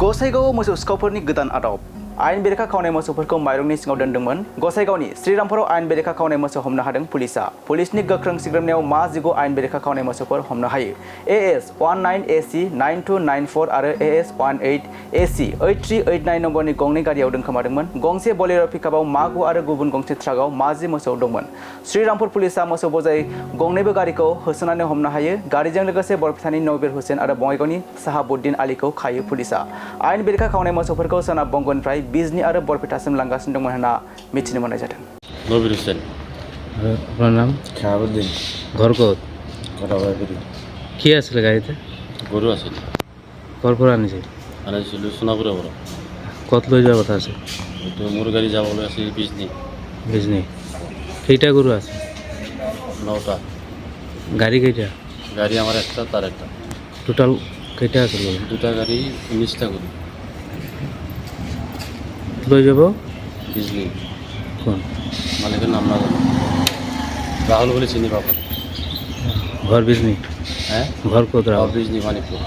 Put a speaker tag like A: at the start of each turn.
A: गसाइगाव मोसौ सिखावफोरनि गोदान आदब आयेन बेरेखा खावनाय मोसौफोरखौ माइरंनि सिङाव दोनदोंमोन। गसाइगावनि श्रीरामपुराव आयेन बेरेखा खावनाय मोसौ हमनो हादों पुलिसा। पुलिसनि गोख्रों सिग्रोमनायाव मा जिगु आयेन बेरेखा खावनाय मोसौफोर हमनो हायो। AS 19AC 9294 आरो AS 18AC 8389 नम्बरनि गंनै गारियाव दोनखोमादोंमोन। गंसे बलेर' पिकआपआव मा गु आरो गुबुन गंसे ट्राकआव मा जि मोसौ दंमोन। श्रीरामपुर पुलिसा मोसौ बजाय गंनैबो गारिखौ होसोनानै हमनो हायो। गारिजों लोगोसे बरपेटानि नबिर हुसेन आरो बङाइगावनि साहाबुद्दिन आलीखौ खायो पुलिसा। आयेन बेरेखा खावनाय मोसौफोरखौ सोनाब बंगनिफ्राय बिजनी आरो बरपेटासिम लांगासिनो दंमोन होनना मिथिनो मोननाय जादों।
B: नबिर हुसेन।
C: আপনার নাম?
B: শাহাবুদ্দিন।
C: ঘর কত?
B: কটাবাড়ি।
C: কি আসলে গাড়িতে?
B: গরু আছিল।
C: কর আনিছে?
B: আনিছিল সোনাপুৰৰ পৰা।
C: কত লৈ যোৱাৰ কথা আছে?
B: এইটো মোৰ গাড়ী যাবলৈ আছিল বিজনী।
C: বিজনী। কেইটা গরু আছে?
B: 9টা।
C: গাড়ি কেইটা?
B: গাড়ী আমাৰ একটা তাৰ একটা।
C: টোটাল কেইটা আছে গরু?
B: দুটা গাড়ী 19টা গরু।
C: লৈ যাব?
B: বিজনী।
C: কোন?
B: মালিকের নাম না জানো। রাহুল বলে চিনি পাবো।
C: ঘর বিজনী?
B: হ্যাঁ
C: ঘর কত?
B: বিজনী মানিকপুর।